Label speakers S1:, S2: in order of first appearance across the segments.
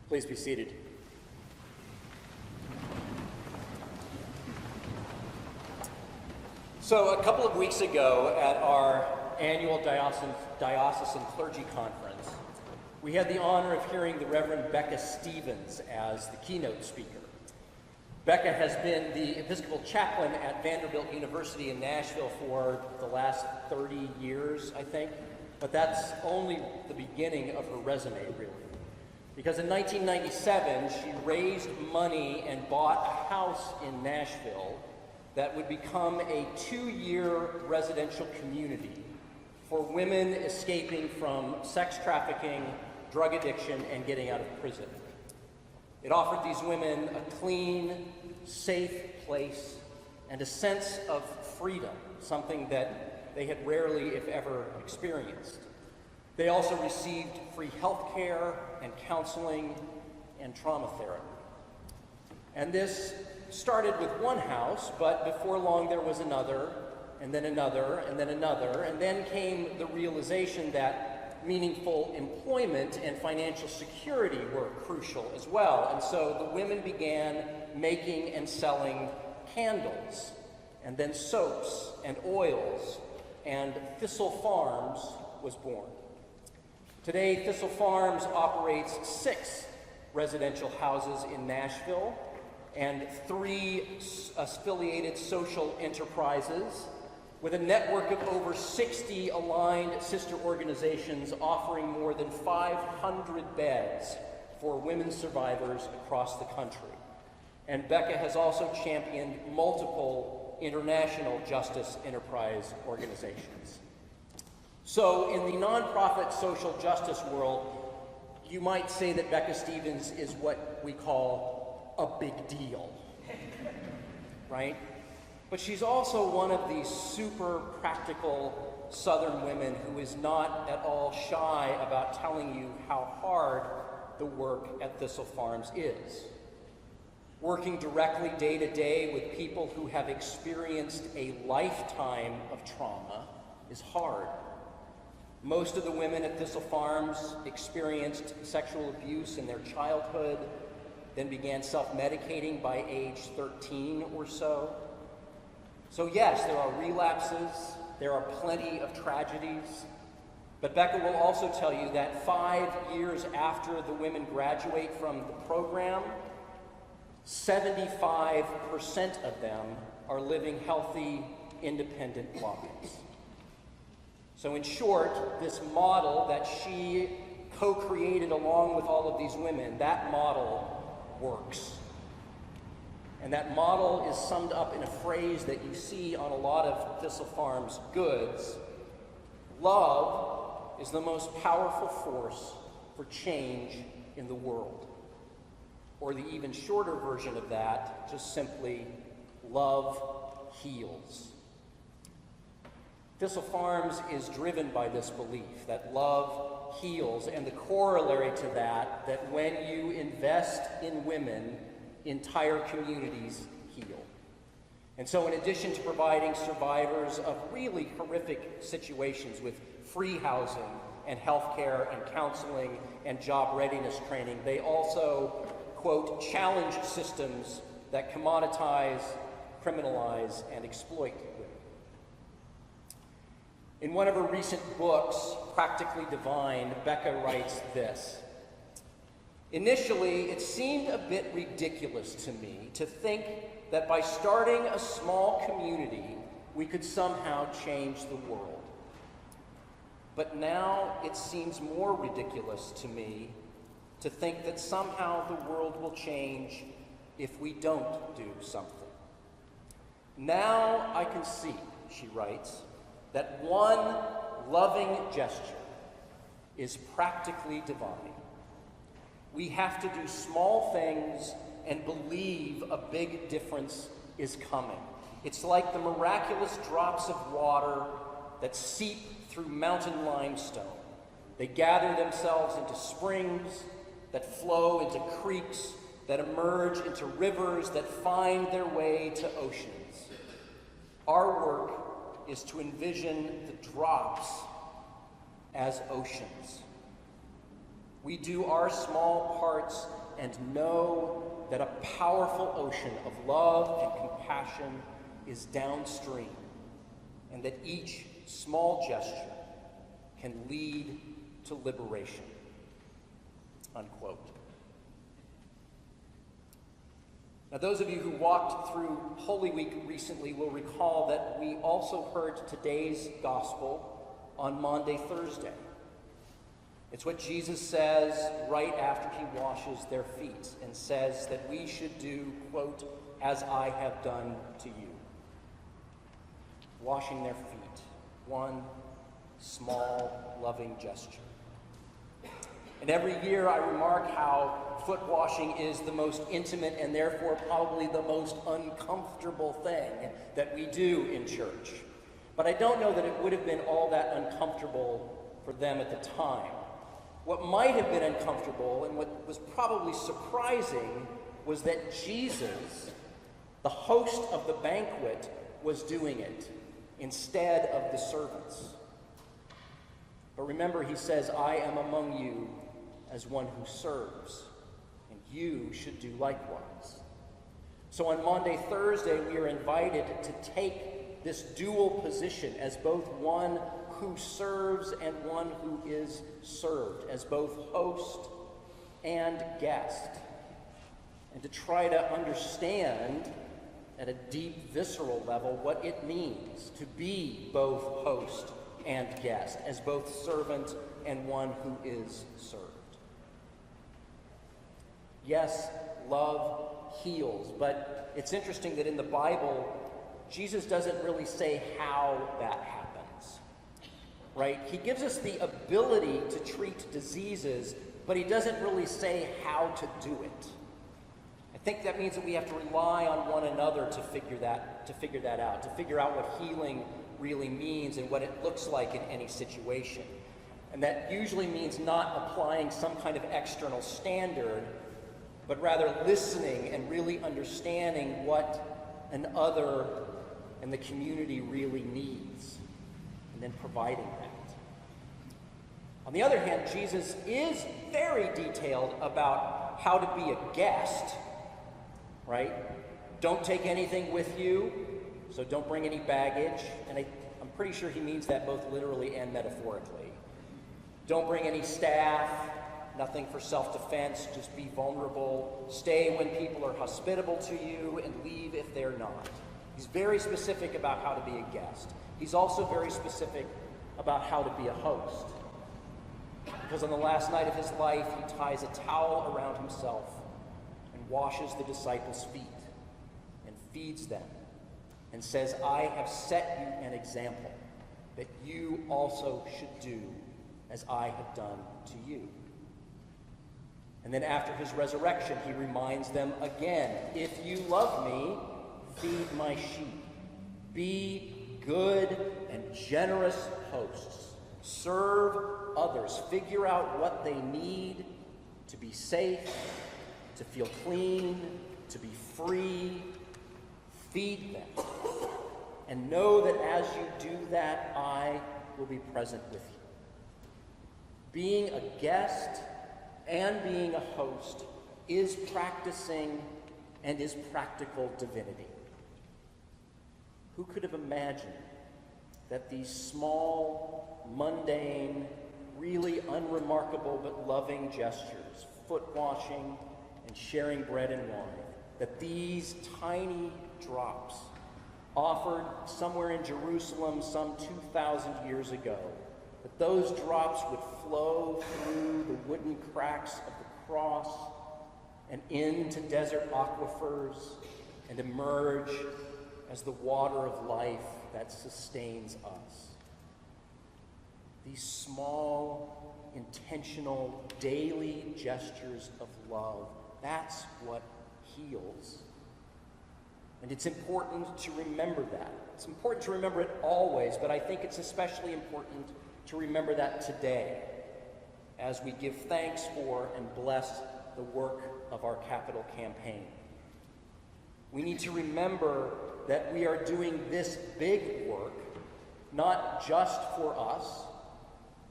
S1: Please be seated. So a couple of weeks ago at our annual Diocesan Clergy Conference, we had the honor of hearing the Reverend Becca Stevens as the keynote speaker. Becca has been the Episcopal chaplain at Vanderbilt University in Nashville for the last 30 years, I think, but that's only the beginning of her resume, really. Because in 1997, she raised money and bought a house in Nashville that would become a 2-year residential community for women escaping from sex trafficking, drug addiction, and getting out of prison. It offered these women a clean, safe place and a sense of freedom, something that they had rarely, if ever, experienced. They also received free health care and counseling and trauma therapy. And this started with one house, but before long there was another, and then another, and then another, and then came the realization that meaningful employment and financial security were crucial as well. And so the women began making and selling candles, and then soaps and oils, and Thistle Farms was born. Today, Thistle Farms operates 6 residential houses in Nashville and 3 affiliated social enterprises, with a network of over 60 aligned sister organizations offering more than 500 beds for women survivors across the country. And Becca has also championed multiple international justice enterprise organizations. So in the nonprofit social justice world, you might say that Becca Stevens is what we call a big deal, right? But she's also one of these super practical Southern women who is not at all shy about telling you how hard the work at Thistle Farms is. Working directly day to day with people who have experienced a lifetime of trauma is hard. Most of the women at Thistle Farms experienced sexual abuse in their childhood, then began self-medicating by age 13 or so. So yes, there are relapses, there are plenty of tragedies, but Becca will also tell you that 5 years after the women graduate from the program, 75% of them are living healthy, independent lives. So in short, this model that she co-created along with all of these women, that model works. And that model is summed up in a phrase that you see on a lot of Thistle Farms goods. Love is the most powerful force for change in the world. Or the even shorter version of that, just simply, love heals. Thistle Farms is driven by this belief that love heals, and the corollary to that, that when you invest in women, entire communities heal. And so in addition to providing survivors of really horrific situations with free housing and health care and counseling and job readiness training, they also, quote, challenge systems that commoditize, criminalize, and exploit women. In one of her recent books, Practically Divine, Becca writes this: "Initially, it seemed a bit ridiculous to me to think that by starting a small community, we could somehow change the world. But now it seems more ridiculous to me to think that somehow the world will change if we don't do something. Now I can see," she writes, "that one loving gesture is practically divine. We have to do small things and believe a big difference is coming. It's like the miraculous drops of water that seep through mountain limestone. They gather themselves into springs that flow into creeks, that emerge into rivers, that find their way to oceans. Our work is to envision the drops as oceans. We do our small parts and know that a powerful ocean of love and compassion is downstream, and that each small gesture can lead to liberation." Unquote. Now, those of you who walked through Holy Week recently will recall that we also heard today's gospel on Maundy Thursday. It's what Jesus says right after he washes their feet and says that we should do, quote, "as I have done to you." Washing their feet, one small, loving gesture. And every year I remark how foot washing is the most intimate and therefore probably the most uncomfortable thing that we do in church. But I don't know that it would have been all that uncomfortable for them at the time. What might have been uncomfortable and what was probably surprising was that Jesus, the host of the banquet, was doing it instead of the servants. But remember, he says, "I am among you as one who serves, and you should do likewise." So on Maundy Thursday, we are invited to take this dual position as both one who serves and one who is served, as both host and guest, and to try to understand at a deep, visceral level what it means to be both host and guest, as both servant and one who is served. Yes, love heals, but it's interesting that in the Bible, Jesus doesn't really say how that happens, right? He gives us the ability to treat diseases, but he doesn't really say how to do it. I think that means that we have to rely on one another to figure that out, to figure out what healing really means and what it looks like in any situation. And that usually means not applying some kind of external standard, but rather listening and really understanding what an other and the community really needs, and then providing that. On the other hand, Jesus is very detailed about how to be a guest, right? Don't take anything with you, so don't bring any baggage. And I'm pretty sure he means that both literally and metaphorically. Don't bring any staff, nothing for self-defense, just be vulnerable. Stay when people are hospitable to you and leave if they're not. He's very specific about how to be a guest. He's also very specific about how to be a host. Because on the last night of his life, he ties a towel around himself and washes the disciples' feet and feeds them and says, "I have set you an example that you also should do as I have done to you." And then after his resurrection, he reminds them again, "If you love me, feed my sheep. Be good and generous hosts. Serve others. Figure out what they need to be safe, to feel clean, to be free. Feed them. And know that as you do that, I will be present with you." Being a guest and being a host is practicing and is practical divinity. Who could have imagined that these small, mundane, really unremarkable but loving gestures, foot washing and sharing bread and wine, that these tiny drops offered somewhere in Jerusalem some 2,000 years ago, that those drops would flow through the wooden cracks of the cross and into desert aquifers and emerge as the water of life that sustains us. These small, intentional, daily gestures of love, that's what heals. And it's important to remember that. It's important to remember it always, but I think it's especially important to remember that today as we give thanks for and bless the work of our capital campaign. We need to remember that we are doing this big work not just for us,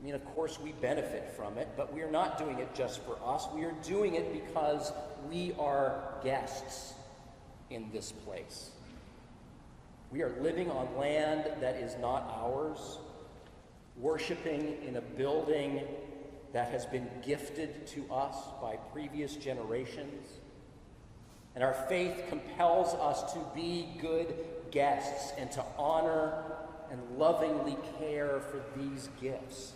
S1: I mean, of course, we benefit from it, but we are not doing it just for us. We are doing it because we are guests in this place. We are living on land that is not ours, worshiping in a building that has been gifted to us by previous generations. And our faith compels us to be good guests and to honor and lovingly care for these gifts.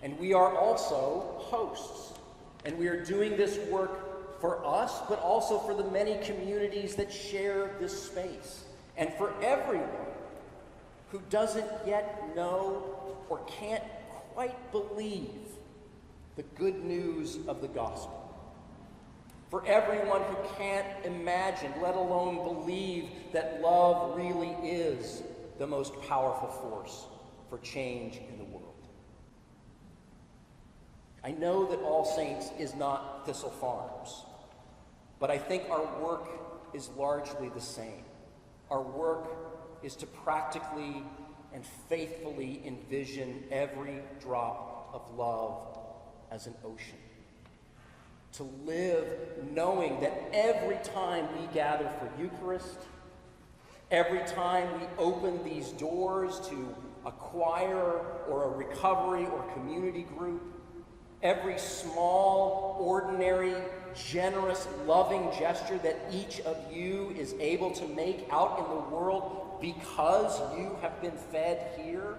S1: And we are also hosts, and we are doing this work for us, but also for the many communities that share this space, and for everyone who doesn't yet know or can't quite believe the good news of the gospel. For everyone who can't imagine, let alone believe, that love really is the most powerful force for change in the world. I know that All Saints is not Thistle Farms, but I think our work is largely the same. Our work is to practically and faithfully envision every drop of love as an ocean. To live knowing that every time we gather for Eucharist, every time we open these doors to a choir or a recovery or community group, every small, ordinary, generous, loving gesture that each of you is able to make out in the world because you have been fed here,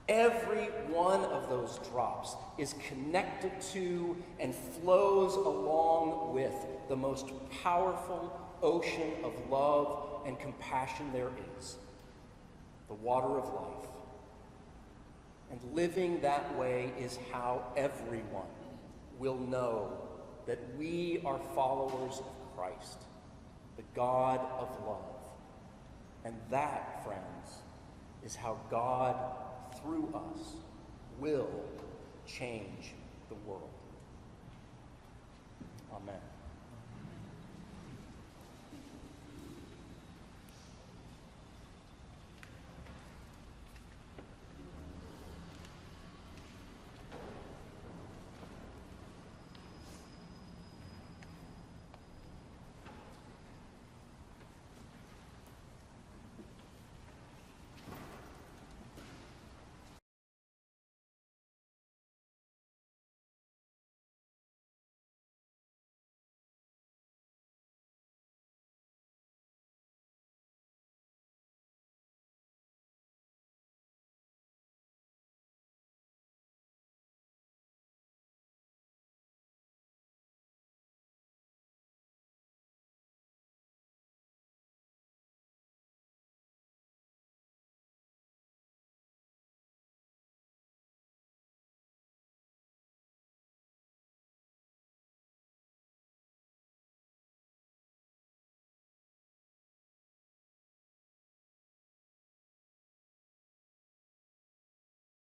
S1: every one of those drops is connected to and flows along with the most powerful ocean of love and compassion there is, the water of life. And living that way is how everyone will know that we are followers of Christ, the God of love. And that, friends, is how God, through us, will change the world. Amen.